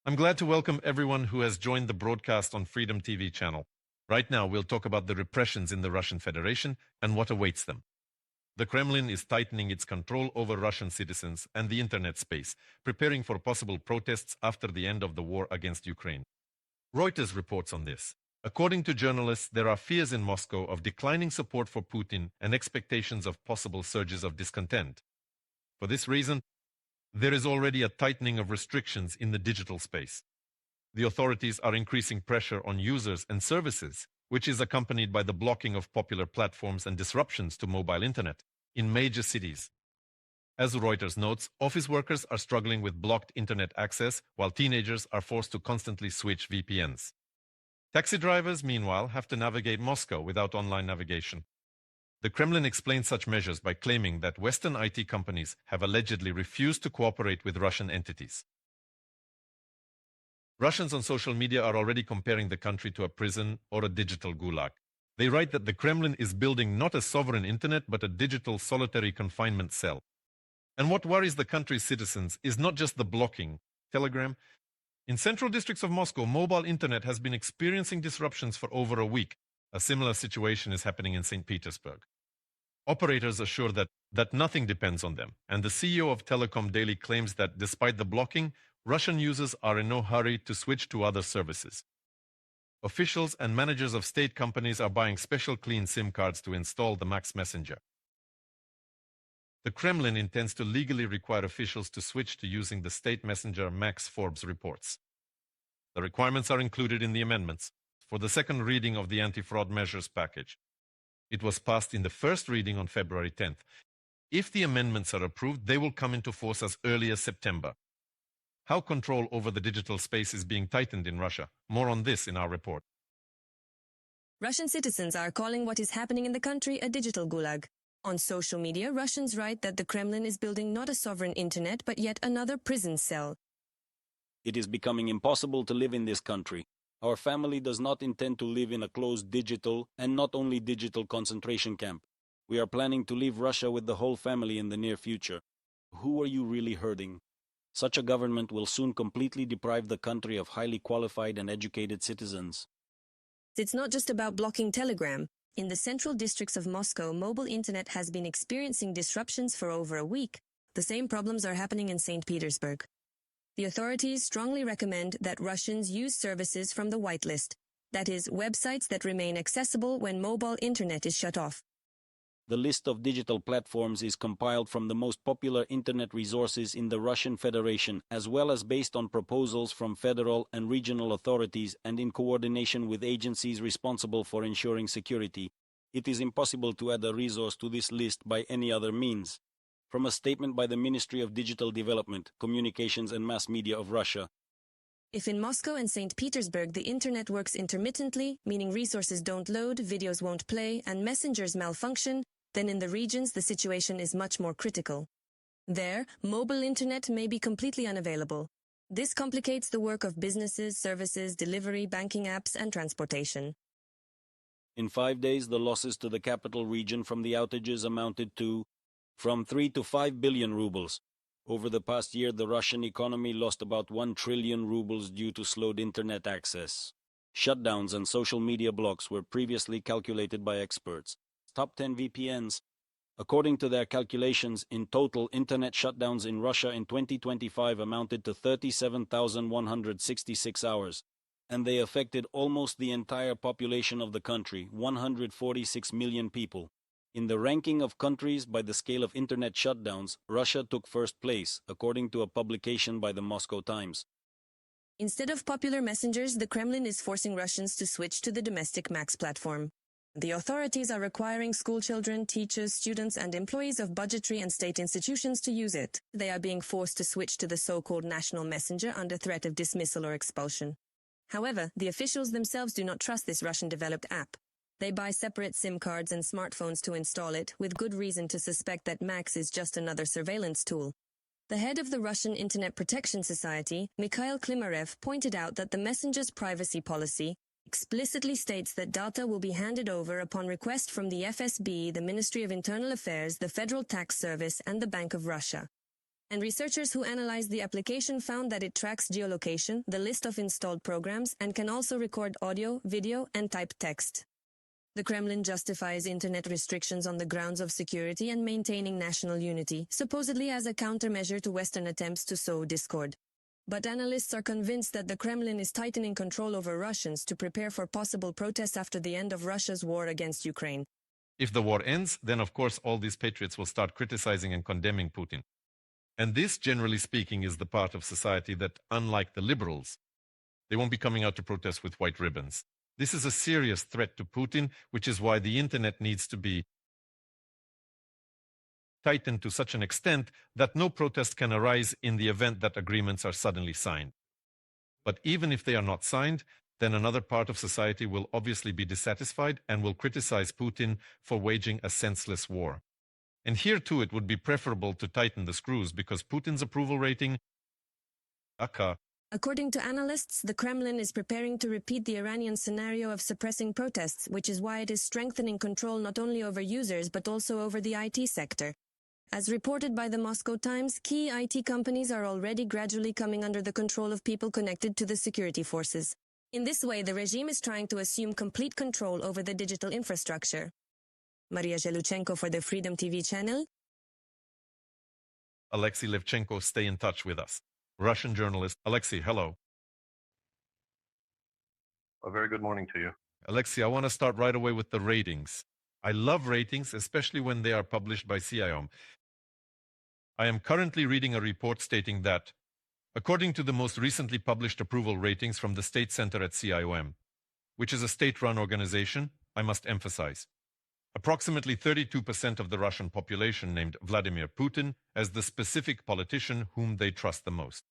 I'm glad to welcome everyone who has joined the broadcast on Freedom TV channel. Right now, we'll talk about the repressions in the Russian Federation and what awaits them. The Kremlin is tightening its control over Russian citizens and the internet space, preparing for possible protests after the end of the war against Ukraine. Reuters reports on this. According to journalists, there are fears in Moscow of declining support for Putin and expectations of possible surges of discontent. For this reason, there is already a tightening of restrictions in the digital space. The authorities are increasing pressure on users and services, which is accompanied by the blocking of popular platforms and disruptions to mobile internet in major cities. As Reuters notes, office workers are struggling with blocked internet access, while teenagers are forced to constantly switch VPNs. Taxi drivers, meanwhile, have to navigate Moscow without online navigation. The Kremlin explains such measures by claiming that Western IT companies have allegedly refused to cooperate with Russian entities. Russians on social media are already comparing the country to a prison or a digital gulag. They write that the Kremlin is building not a sovereign internet but a digital solitary confinement cell. And what worries the country's citizens is not just the blocking. Telegram. In central districts of Moscow, mobile internet has been experiencing disruptions for over a week. A similar situation is happening in St. Petersburg. Operators assure that nothing depends on them, and the CEO of Telecom Daily claims that despite the blocking, Russian users are in no hurry to switch to other services. Officials and managers of state companies are buying special clean SIM cards to install the Max Messenger. The Kremlin intends to legally require officials to switch to using the state messenger Max, Forbes reports. The requirements are included in the amendments for the second reading of the anti-fraud measures package. It was passed in the first reading on February 10th. If the amendments are approved, they will come into force as early as September. How control over the digital space is being tightened in Russia. More on this in our report. Russian citizens are calling what is happening in the country a digital gulag. On social media, Russians write that the Kremlin is building not a sovereign internet but yet another prison cell. It is becoming impossible to live in this country. Our family does not intend to live in a closed digital and not only digital concentration camp. We are planning to leave Russia with the whole family in the near future. Who are you really hurting? Such a government will soon completely deprive the country of highly qualified and educated citizens. It's not just about blocking Telegram. In the central districts of Moscow, mobile internet has been experiencing disruptions for over a week. The same problems are happening in St. Petersburg. The authorities strongly recommend that Russians use services from the whitelist, that is, websites that remain accessible when mobile internet is shut off. The list of digital platforms is compiled from the most popular internet resources in the Russian Federation, as well as based on proposals from federal and regional authorities and in coordination with agencies responsible for ensuring security. It is impossible to add a resource to this list by any other means. From a statement by the Ministry of Digital Development, Communications and Mass Media of Russia. If in Moscow and St. Petersburg the internet works intermittently, meaning resources don't load, videos won't play, and messengers malfunction, then in the regions the situation is much more critical. There, mobile internet may be completely unavailable. This complicates the work of businesses, services, delivery, banking apps, and transportation. In 5 days, the losses to the capital region from the outages amounted to from 3 to 5 billion rubles. Over the past year, the Russian economy lost about 1 trillion rubles due to slowed internet access. Shutdowns and social media blocks were previously calculated by experts. Top 10 VPNs. According to their calculations, in total, internet shutdowns in Russia in 2025 amounted to 37,166 hours, and they affected almost the entire population of the country, 146 million people. In the ranking of countries by the scale of internet shutdowns, Russia took first place, according to a publication by the Moscow Times. Instead of popular messengers, the Kremlin is forcing Russians to switch to the domestic Max platform. The authorities are requiring schoolchildren, teachers, students, and employees of budgetary and state institutions to use it. They are being forced to switch to the so-called national messenger under threat of dismissal or expulsion. However, the officials themselves do not trust this Russian-developed app. They buy separate SIM cards and smartphones to install it, with good reason to suspect that Max is just another surveillance tool. The head of the Russian Internet Protection Society, Mikhail Klimarev, pointed out that the messenger's privacy policy explicitly states that data will be handed over upon request from the FSB, the Ministry of Internal Affairs, the Federal Tax Service, and the Bank of Russia. And researchers who analyzed the application found that it tracks geolocation, the list of installed programs, and can also record audio, video, and typed text. The Kremlin justifies internet restrictions on the grounds of security and maintaining national unity, supposedly as a countermeasure to Western attempts to sow discord. But analysts are convinced that the Kremlin is tightening control over Russians to prepare for possible protests after the end of Russia's war against Ukraine. If the war ends, then of course all these patriots will start criticizing and condemning Putin. And this, generally speaking, is the part of society that, unlike the liberals, they won't be coming out to protest with white ribbons. This is a serious threat to Putin, which is why the internet needs to be tightened to such an extent that no protest can arise in the event that agreements are suddenly signed. But even if they are not signed, then another part of society will obviously be dissatisfied and will criticize Putin for waging a senseless war. And here too it would be preferable to tighten the screws because Putin's approval rating, According to analysts, the Kremlin is preparing to repeat the Iranian scenario of suppressing protests, which is why it is strengthening control not only over users but also over the IT sector. As reported by the Moscow Times, key IT companies are already gradually coming under the control of people connected to the security forces. In this way, the regime is trying to assume complete control over the digital infrastructure. Maria Zheluchenko for the Freedom TV channel. Alexei Levchenko, stay in touch with us. Russian journalist. Alexei, hello. A very good morning to you. Alexei, I want to start right away with the ratings. I love ratings, especially when they are published by CIOM. I am currently reading a report stating that, according to the most recently published approval ratings from the State Center at CIOM, which is a state-run organization, I must emphasize, approximately 32% of the Russian population named Vladimir Putin as the specific politician whom they trust the most.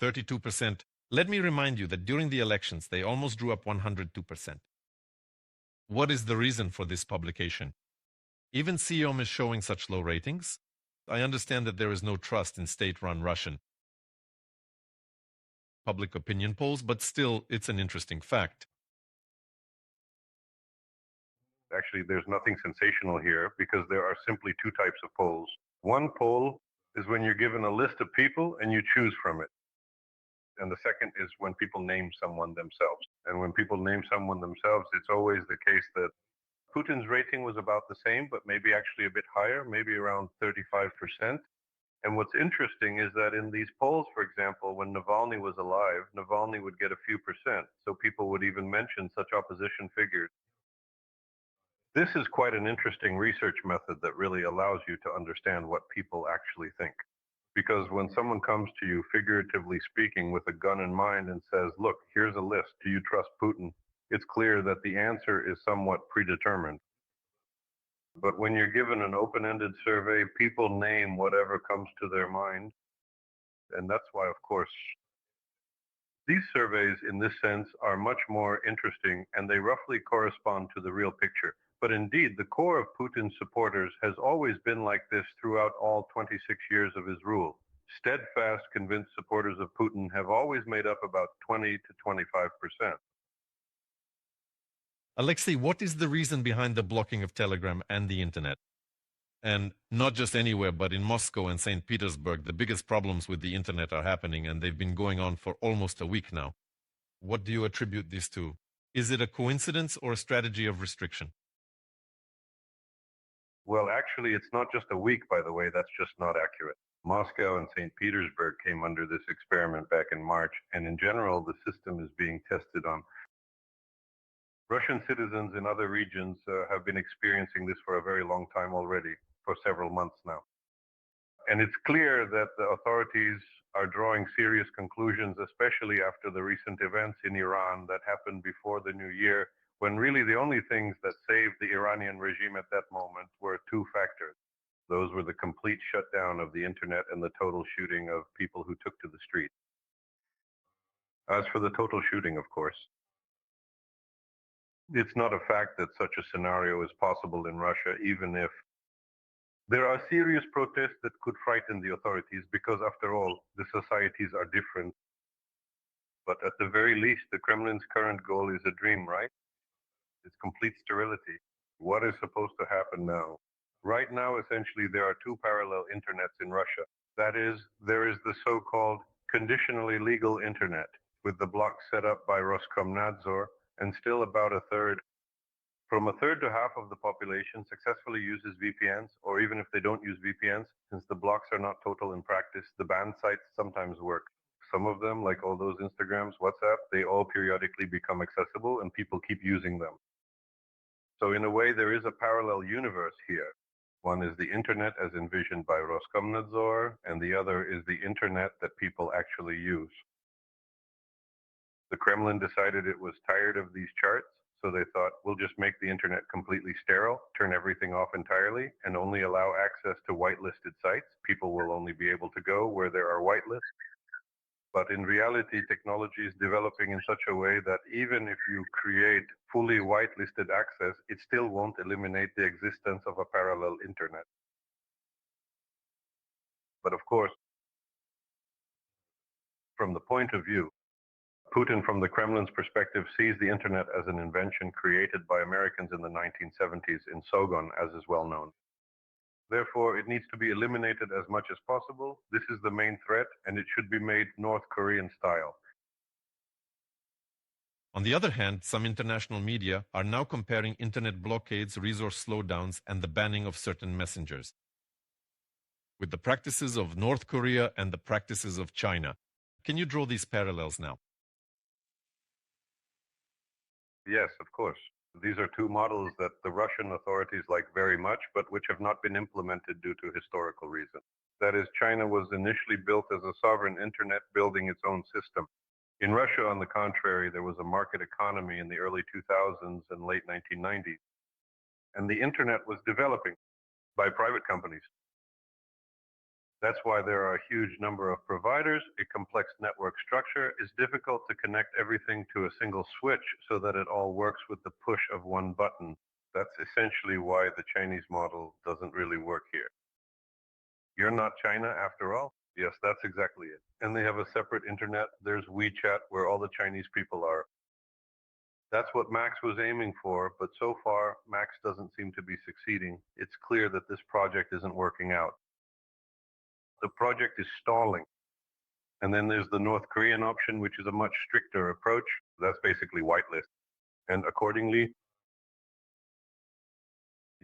32%. Let me remind you that during the elections, they almost drew up 102%. What is the reason for this publication? Even CIOM is showing such low ratings. I understand that there is no trust in state-run Russian public opinion polls, but still, it's an interesting fact. Actually, there's nothing sensational here because there are simply two types of polls. One poll is when you're given a list of people and you choose from it. And the second is when people name someone themselves. And when people name someone themselves, it's always the case that Putin's rating was about the same, but maybe actually a bit higher, maybe around 35%. And what's interesting is that in these polls, for example, when Navalny was alive, Navalny would get a few percent. So people would even mention such opposition figures. This is quite an interesting research method that really allows you to understand what people actually think. Because when someone comes to you, figuratively speaking, with a gun in mind and says, look, here's a list, do you trust Putin? It's clear that the answer is somewhat predetermined. But when you're given an open-ended survey, people name whatever comes to their mind. And that's why, of course, these surveys in this sense are much more interesting and they roughly correspond to the real picture. But indeed, the core of Putin's supporters has always been like this throughout all 26 years of his rule. Steadfast, convinced supporters of Putin have always made up about 20 to 25%. Alexei, what is the reason behind the blocking of Telegram and the internet? And not just anywhere, but in Moscow and St. Petersburg, the biggest problems with the internet are happening, and they've been going on for almost a week now. What do you attribute this to? Is it a coincidence or a strategy of restriction? Well, actually, it's not just a week, by the way. That's just not accurate. Moscow and St. Petersburg came under this experiment back in March, and in general, the system is being tested on Russian citizens in other regions have been experiencing this for a very long time already, for several months now. And it's clear that the authorities are drawing serious conclusions, especially after the recent events in Iran that happened before the new year, when really the only things that saved the Iranian regime at that moment were two factors. Those were the complete shutdown of the internet and the total shooting of people who took to the street. As for the total shooting, of course, it's not a fact that such a scenario is possible in Russia, even if there are serious protests that could frighten the authorities, because after all, the societies are different. But at the very least, the Kremlin's current goal is a dream, right? It's complete sterility. What is supposed to happen now? Right now, essentially, there are two parallel internets in Russia. That is, there is the so-called conditionally legal internet, with the blocks set up by Roskomnadzor, and still about a third, from a third to half of the population successfully uses VPNs, or even if they don't use VPNs, since the blocks are not total in practice, the banned sites sometimes work. Some of them, like all those Instagrams, WhatsApp, they all periodically become accessible and people keep using them. So in a way, there is a parallel universe here. One is the internet as envisioned by Roskomnadzor, and the other is the internet that people actually use. The Kremlin decided it was tired of these charts, so they thought, we'll just make the internet completely sterile, turn everything off entirely, and only allow access to whitelisted sites. People will only be able to go where there are whitelists. But in reality, technology is developing in such a way that even if you create fully whitelisted access, it still won't eliminate the existence of a parallel internet. But of course, from the point of view, Putin, from the Kremlin's perspective, sees the internet as an invention created by Americans in the 1970s in Sogon, as is well known. Therefore, it needs to be eliminated as much as possible. This is the main threat, and it should be made North Korean style. On the other hand, some international media are now comparing internet blockades, resource slowdowns, and the banning of certain messengers with the practices of North Korea and the practices of China. Can you draw these parallels now? Yes, of course. These are two models that the Russian authorities like very much, but which have not been implemented due to historical reasons. That is, China was initially built as a sovereign internet building its own system. In Russia, on the contrary, there was a market economy in the early 2000s and late 1990s, and the internet was developing by private companies. That's why there are a huge number of providers. A complex network structure is difficult to connect everything to a single switch so that it all works with the push of one button. That's essentially why the Chinese model doesn't really work here. You're not China after all? Yes, that's exactly it. And they have a separate internet. There's WeChat where all the Chinese people are. That's what Max was aiming for, but so far, Max doesn't seem to be succeeding. It's clear that this project isn't working out. The project is stalling. And then there's the North Korean option, which is a much stricter approach. That's basically whitelist. And accordingly,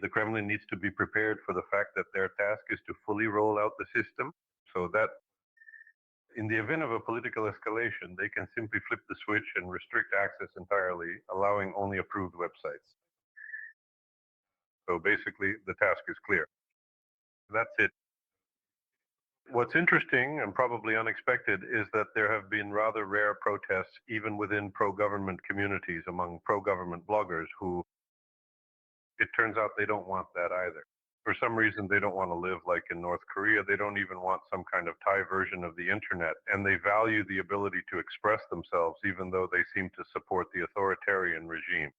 the Kremlin needs to be prepared for the fact that their task is to fully roll out the system so that in the event of a political escalation, they can simply flip the switch and restrict access entirely, allowing only approved websites. So basically, the task is clear. That's it. What's interesting and probably unexpected is that there have been rather rare protests even within pro-government communities among pro-government bloggers who, it turns out they don't want that either. For some reason, they don't want to live like in North Korea. They don't even want some kind of Thai version of the internet, and they value the ability to express themselves even though they seem to support the authoritarian regime.